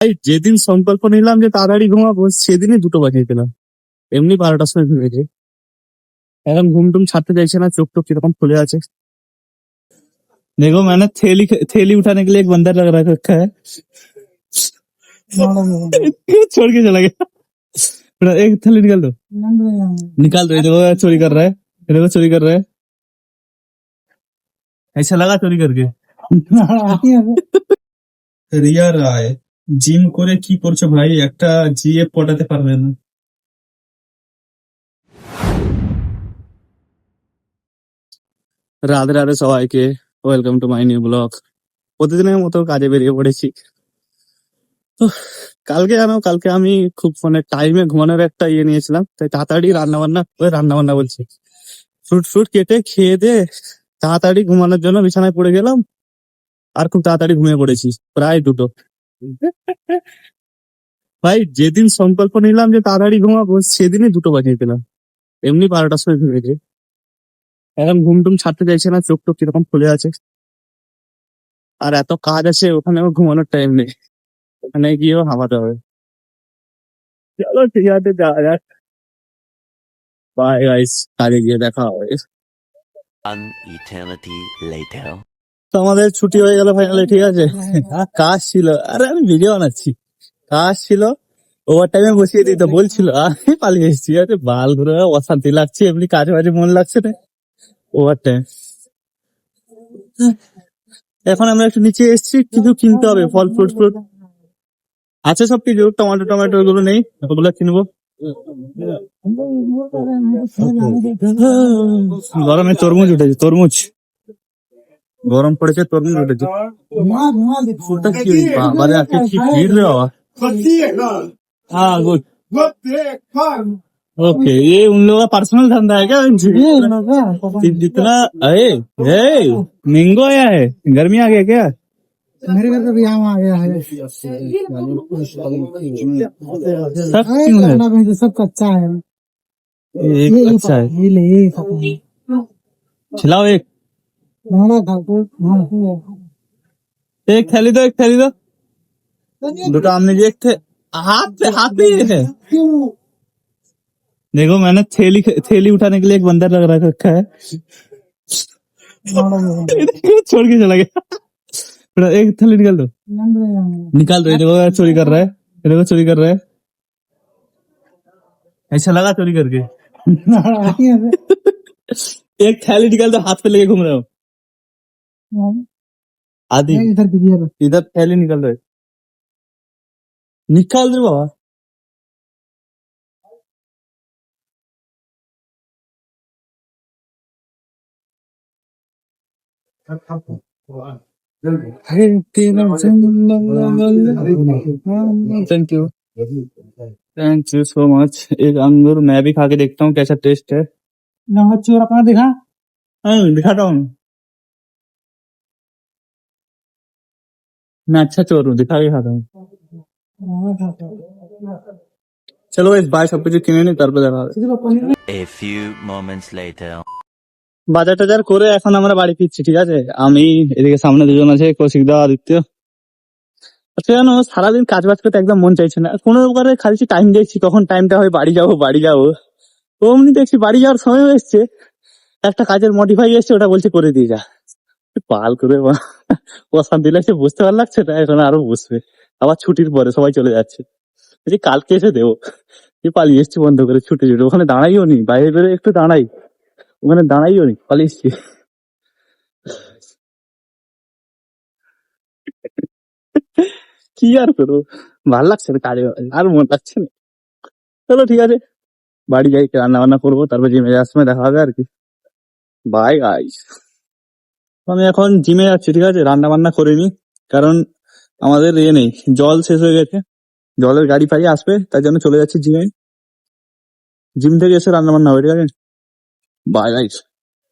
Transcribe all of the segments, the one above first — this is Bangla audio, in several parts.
ভাই যেদিন সংকল্প নিলাম যে তাড়াতাড়ি ঘুমাবো সেদিনই 2টো বাজিয়ে দিলাম। এমনি 12টার সময় ঘুমিয়েছে। এখন ঘুম টুম ছাড়তে চাইছে না, চোখ টোক কিরকম খুলে আছে। देखो मैंने थैली थैली उठाने के लिए एक बंदर लग रखा है। छोड़ के चला गया। एक थैली निकाल दो, निकाल दो। ये देखो चोरी कर रहा है, ये देखो चोरी कर रहा है। ऐसा लगा चोरी करके। রিয়া রায় জিম করে কি করছো ভাই? একটা জিএফ পটাতে পারবে না। রাধে রাধে সবাইকে, welcome to my new blog. প্রতিদিনের মতো কাজে বেরিয়ে পড়েছি। তো কালকে আমি খুব টাইমে ঘুমানোর একটা নিয়েছিলাম, তাই তাড়াতাড়ি রান্না বান্না বলছি, ফ্রুট কেটে খেয়ে দে তাড়াতাড়ি ঘুমানোর জন্য বিছানায় পড়ে গেলাম। আর খুব তাড়াতাড়ি ঘুমিয়ে পড়েছি, প্রায় 2টো। ভাই যেদিন সংকল্প নিলাম যে তাড়াতাড়ি ঘুমাবো সেদিনই 2টো বাজিয়ে দিলাম। এমনি 12টার সময় ঘুমিয়েছে। এখন ঘুম টুম ছাড়তে চাইছে না, চোখ টোক কিরকম খুলে আছে। আর এত কাজ আছে, ওখানে আমার ঘুমানোর টাইম নেই। ওখানে গিয়েও হামাতে হবে। চলো ঠিক আছে, যাওয়া যাক। বাই গাইস, কাজে গিয়ে দেখা হবে। An eternity later. তো আমাদের ছুটি হয়ে গেল ফাইনালি, ঠিক আছে। কাজ ছিল, আরে আমি ভিডিও বানাচ্ছি, কাজ ছিল। ওভার টাইমে বসিয়ে দিতে বলছিল, আমি পালিয়ে এসেছি। আরে বাল ঘুরে অশান্তি লাগছে, এমনি কাজ বাজে মন লাগছে না। Over time. এখন আমরা একটু নিচে এসেছি, কিছু কিনতে হবে, ফল ফ্রুট আছে সবকিছু। টমেটো গুলো নেই, ওগুলো কিনবো। গরমে তরমুজ উঠেছে, গরম পড়েছে, তরমুজ উঠেছে। বাবারে আজকে কি ভিড় রে বাবা। हाँ गुड, ओके। ये उन लोगों का पर्सनल धंधा है क्या? जितना अरे मैंगो आया है, गर्मी आ गया क्या? मेरे घर का भी आम आ गया है। सब क्यों है? तो सब कच्चा है। एक अच्छा है, ये ले, ये खत्म है। खिलाओ एक। हमारा घर को एक थैली दो, दुटा आम लीजिए। एक हाथ पे ये है। देखो मैंने थैली उठाने के लिए एक बंदर लग रखा है। छोड़ के चला गया। एक थैली निकाल दो, ये देखो चोरी कर रहा है, ये देखो चोरी कर रहा है। ऐसा लगा चोरी करके। एक थैली निकाल दो, हाथ पे लेके घूम रहे हो। आदि इधर थैली निकाल दो, निकाल दो बाबा। Thank you so much. एक अंगूर मैं भी खा के देखता हूँ कैसा टेस्ट है। नमक चोर अपना दिखा। दिखाता हूँ मैं, अच्छा चोर हूँ, दिखा के खाता हूँ। চলো এই ভাই সবকিছু কিনে নি, তারপর দেখা হবে। A few moments later. বাজার টাজার করে এখন আমরা বাড়ি ফিরছি, ঠিক আছে। আমি এদিকে সামনে দুজন আছে, কৌশিক দা, আদিত্য। আচ্ছা জানো, সারাদিন কাজ বাজ করতে একদম মন চাইছে না। কোনো প্রকারে খালি টাইম দেখছি, কখন টাইমটা হয় বাড়ি যাবো। অমনি দেখছি বাড়ি যাওয়ার সময় এসছে, একটা কাজের মডিফাই এসছে, ওটা বলছে করে দিয়ে যা। পাল করে অশান্তি লাগছে, বুঝতে ভালো লাগছে না। এখন আরো বুঝবে, আবার ছুটির পরে সবাই চলে যাচ্ছে। কালকে এসে দেবো। পালিয়ে এসছি বন্ধ করে, ছুটে ওখানে দাঁড়াইও নি, বাইরে বেরোয় একটু দাঁড়াই, ওখানে দাঁড়াইও নি, পালিয়ে এসছি। কি আর করবো, ভাল লাগছে না কাজে, আর মন লাগছে না। চলো ঠিক আছে, বাড়ি যাই, রান্না বান্না করবো, তারপর জিমে যাওয়ার সময় দেখা হবে আর কি। Bye guys. আমি এখন জিমে যাচ্ছি, ঠিক আছে। রান্না বান্না করিনি, কারণ আমাদের নেই, জল শেষ হয়ে গেছে। জলের গাড়ি ফাড়ি আসবে, তাই জন্য চলে যাচ্ছি জিমে। জিম থেকে এসে রান্না বান্না হবে, ঠিক আছে। বাই গাইস,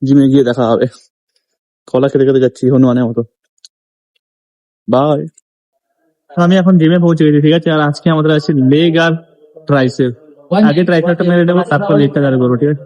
জিমে গিয়ে দেখা হবে। কলা খেতে খেতে যাচ্ছি হনুমানের মতো। বাই। আমি এখন জিমে পৌঁছে গেছি, ঠিক আছে। আর আজকে আমাদের আছে লেগ আর ট্রাইসেপ। আগে ট্রাইসেপটা মেরে দেবো, তারপর লেগটা চালু করবো, ঠিক আছে।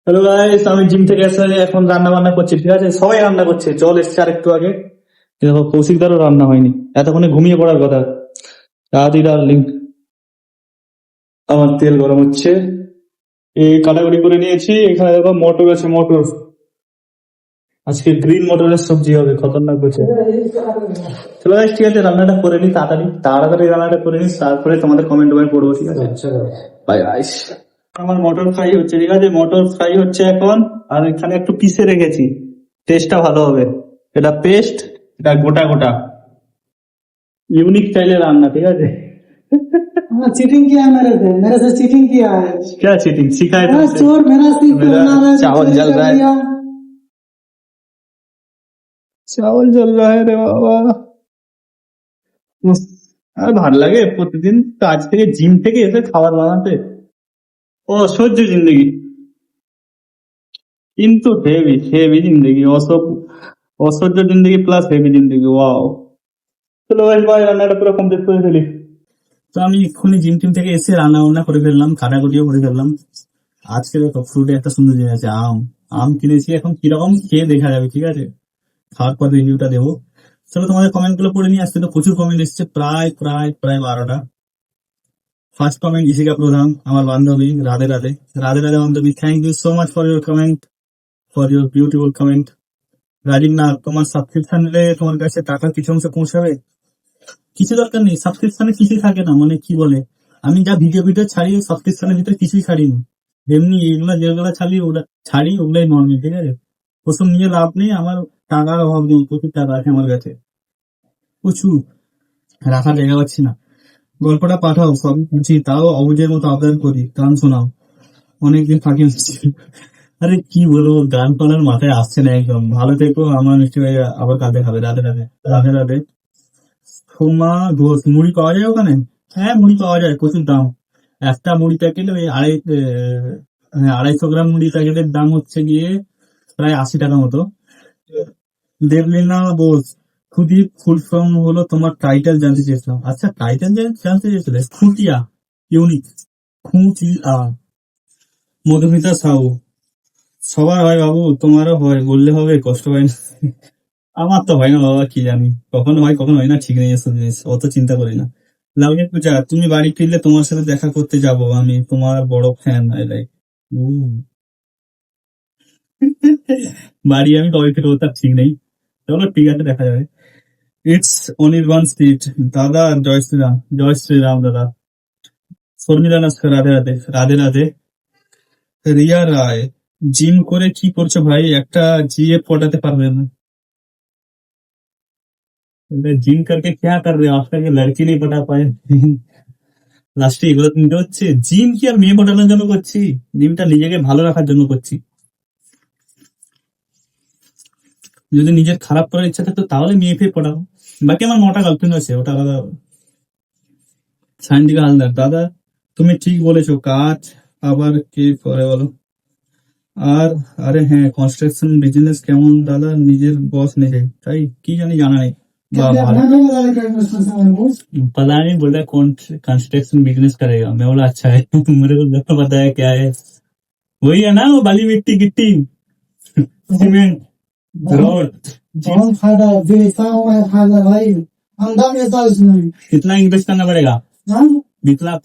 হ্যালো গাইস, আমি জিম থেকে এসে এখন রান্না বান্না করছি, ঠিক আছে? সবাই রান্না করছে, জল এসছে আর একটু আগে। দেখো কৌশিকদারও রান্না হয়নি, এতক্ষণে ঘুমিয়ে পড়ার কথা। তাড়াতাড়ি ডার্লিং, আমার তেল গরম হচ্ছে, এই কাটাকুটি করে নিয়েছি। এখানে দেখো মটর আছে, মটর আজকে গ্রিন মটরের সবজি হবে, খতরনাক হচ্ছে। চলো guys, ঠিক আছে, রান্নাটা করে নি, তাড়াতাড়ি তাড়াতাড়ি রান্নাটা করে নি, তারপরে তোমাদের কমেন্ট পড়বো, ঠিক আছে? Bye guys. আমার মটর ফ্রাই হচ্ছে, ঠিক আছে? মটর ফ্রাই হচ্ছে এখন। আর এখানে একটু পিষে রেখেছি, টেস্টটা ভালো হবে। এটা পেস্ট, এটা গোটা গোটা, ইউনিক স্টাইলে রান্না, ঠিক আছে? हाँ चीटिंग किया है मेरे से चीटिंग किया है क्या चीटिंग सिखाए हाँ, तुमसे? चोर मेरा सीख के मेरा बना रहा है, चावल चोरी जल कर रहा है, दिया। চাवল জল रहा है রে বাবা। উফ, আর ভাল লাগে প্রতিদিন কাজ থেকে, জিম থেকে এসে খাবার বানাতে? অসহ্য জিন্দগি, কিন্তু হেভি হেভি জিন্দগি, অসহ্য জিন্দগি প্লাস হেভি জিন্দগি, ওয়াও। চলো ভাই ভাই, রান্নাটা পুরো কমপ্লিট করে ফেলি। তো আমি এক্ষুনি জিম টিম থেকে এসে রান্না বান্না করে ফেললাম, কাটাকুটিও করে ফেললাম। আজকে দেখো ফ্রুটে একটা সুন্দর জিনিস আছে, আম। আম কিনেছি, এখন কিরকম খেয়ে দেখা যাবে, ঠিক আছে? খাওয়ার পর রিভিউটা দেবো। চলো তোমাদের কমেন্ট গুলো পড়ে নিয়ে আসতে, তো প্রচুর কমেন্ট এসছে, প্রায় প্রায় প্রায় 12টা। ফার্স্ট কমেন্ট ইশিকা প্রধান, আমার বান্ধবী। রাধে রাধে, রাধে রাধে বান্ধবী, thank you so much for your comment, for your beautiful comment. Rajib না, তোমার সাবস্ক্রিপশন নিলে তোমার কাছে টাকার কিছু অংশ পৌঁছাবে? কিছু দরকার নেই, সাবস্ক্রিপশনে কিছুই থাকে না, মানে কি বলে, আমি যা ভিডিও ভিডিও ছাড়ি সাবস্ক্রিপশনের ভিতরে কিছুই ছাড়িনি। এমনি এগুলো যেগুলো ছাড়ি ওগুলাই নর্মাল, ঠিক আছে? ওসব নিয়ে লাভ নেই, আমার টাকার অভাব নেই, প্রচুর টাকা আছে আমার কাছে, প্রচুর, রাখার জায়গা পাচ্ছি না। গল্পটা পাঠাও, সবই বুঝি, তাও অবুঝের মতো আবদার করি, গান শোনাও, অনেকদিন ফাঁকি হচ্ছে। আরে কি বলবো, গান শোনার মাথায় আসছে না একদম। ভালো থেকো, আমার মিষ্টি ভাই, আবার কাল দেখা হবে। রাধে রাধে, রাধে রাধে। সোমা ঘোষ, মুড়ি পাওয়া যায় ওখানে? হ্যাঁ মুড়ি পাওয়া যায়, প্রচুর দাম। একটা মুড়ি প্যাকেট ওই 250 গ্রাম মুড়ি প্যাকেটের দাম হচ্ছে গিয়ে প্রায় 80 টাকা মতো। দেবলীনা বোস, খুবই ফুল ফর্ম হলো তোমার টাইটেল জানতে চেয়েছিলাম। আচ্ছা টাইটেল জানতে চেয়েছিলে? খুঁটিয়া ইউনিক, খুঁটিয়া। মধুমিতা সাউ, সবার হয় বাবু, তোমারও হয়, বললে হবে, কষ্ট হয় না? আমার তো হয় না বাবা, কি জানি, কখনো হয় কখনো হয় না, ঠিক নেই এসব জিনিস, অত চিন্তা করি না। লাউয়া পূজা, তুমি বাড়ি ফিরলে তোমার সাথে দেখা করতে যাব, আমি তোমার বড় ফ্যান, আই লাইক। বাড়ি আমি কবে ফিরবো তার ঠিক নেই, চলো ঠিক আছে, দেখা যাবে। ইটস অনির্বাণ স্ট্রিট, দাদা জয় শ্রীরাম, জয় শ্রীরাম দাদা। শর্মিলা নস্কর, রাধে রাধে, রাধে রাধে। রিয়া রায়, জিম করে কি করছো ভাই, একটা জিএফ পটাতে পারবে না? জিম करके क्या कर रहे हो, आपका के लड़की नहीं पटा पाए? লাস্টে এগুলো নিতে হচ্ছে। জিম কি আর মেয়ে পটানোর জন্য করছি? জিমটা নিজেকে ভালো রাখার জন্য করছি। যদি নিজের খারাপ করার ইচ্ছা থাকতো তাহলে মেয়ে ফেয়ে পটাবো। বাকি আমার 9টা গার্লফ্রেন্ড আছে, ওটা আলাদা। সায়ন্তিকা হালদার, দাদা তুমি ঠিক বলেছো, কাজ আবার কে করে বলো? আর আরে হ্যাঁ, কনস্ট্রাকশন বিজনেস কেমন দাদা, নিজের বস নিজে, তাই কি জানি, জানা নেই। क्या वाह, क्या भालो। मैं बता रहा हूँ मेरे को पता नहीं, बोल रहा है कौन कंस्ट्रक्शन बिजनेस करेगा। मैं बोला अच्छा है। मेरे को जब पता है क्या है, वही है ना, वो बाली मिट्टी गिट्टी सीमेंट रोड। बहुत फायदा देता हूँ मैं, फायदा भाई अंधा देता हूँ इसमें कितना इन्वेस्ट करना पड़ेगा? हाँ 20 लाख,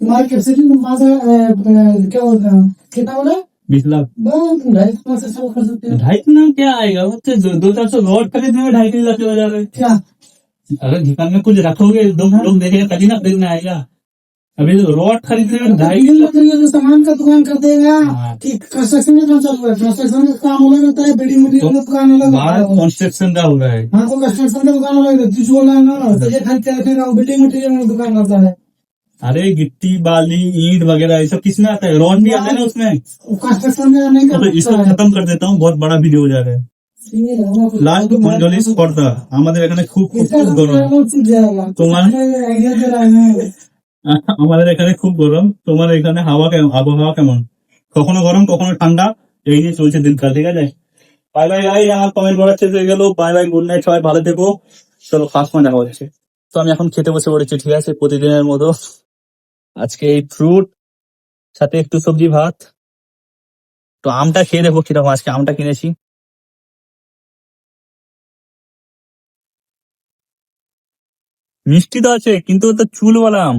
तुम्हारी कैपेसिटी क्या बोलते हैं, कितना बोले 20 लाख। 2.5 से शुरू कर सकते हैं 2.5 क्या आएगा, वो तो 200-400 रॉड खरीदने में 2.5 लाख हो जाएगा। क्या अगर दुकान में कुछ रखोगे, दो लोग देखेगा तभी ना खरीदने आएगा। अभी तो रॉड खरीदने में 2.5 लाख। मटेरियल सामान का दुकान कर देगा हाँ। कि कंस्ट्रक्शन में काम चालू है, कंस्ट्रक्शन का काम अलग रहता है, बिल्डिंग मटेरियल का दुकान अलग बाहर रहता है। कंस्ट्रक्शन का हो रहा है। हाँ तो कंस्ट्रक्शन का दुकान अलग रहता है, जो बोला है ना तो ये खरीद के रखेगा, वो बिल्डिंग मटेरियल का दुकान करता है। अरे गिट्टी बाली ईंट वगैरह ये सब किसमें आता है? रॉड भी आता है ना उसमें। वो कंस्ट्रक्शन में नहीं तो कर इसको सकता है। खत्म कर देता हूँ, बहुत बड़ा वीडियो हो जा रहा है। লাস্ট মঞ্জলি স্পর্ধা, আমাদের এখানে খুব খুব इसका খুব গরম। सीख जाएगा তোমার आइडिया दे रहा है। আমাদের এখানে খুব গরম, তোমার এখানে আবহাওয়া কেমন? কখনো গরম কখনো ঠান্ডা, এই নিয়ে চলছে দিনকাল, ঠিক আছে? বাই বাই ভাই, আমার কমেন্ট পড়া শেষ হয়ে গেল। বাই বাই, গুড নাইট, সবাই ভালো থেকো। চলো ফার্স্ট সময় দেখা হচ্ছে। তো আমি এখন খেতে বসে পড়েছি, ঠিক আছে, প্রতিদিনের মতো। আজকে এই ফ্রুট সাথে একটু সবজি ভাত, তো আমটা খেয়ে দেখো কিরকম আজকে আমটা কিনেছি। মিষ্টি তো আছে কিন্তু ওটা চুল বলা আম,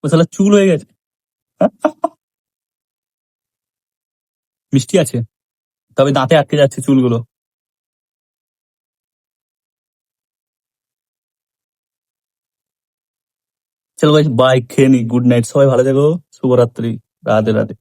ও শালা চুল হয়ে গেছে। মিষ্টি আছে তবে দাঁতে আটকে যাচ্ছে চুলগুলো। চলো ভাই বাই, খেয়ে নি, গুড নাইট, সবাই ভালো থেকো, শুভরাত্রি, রাধে রাধে।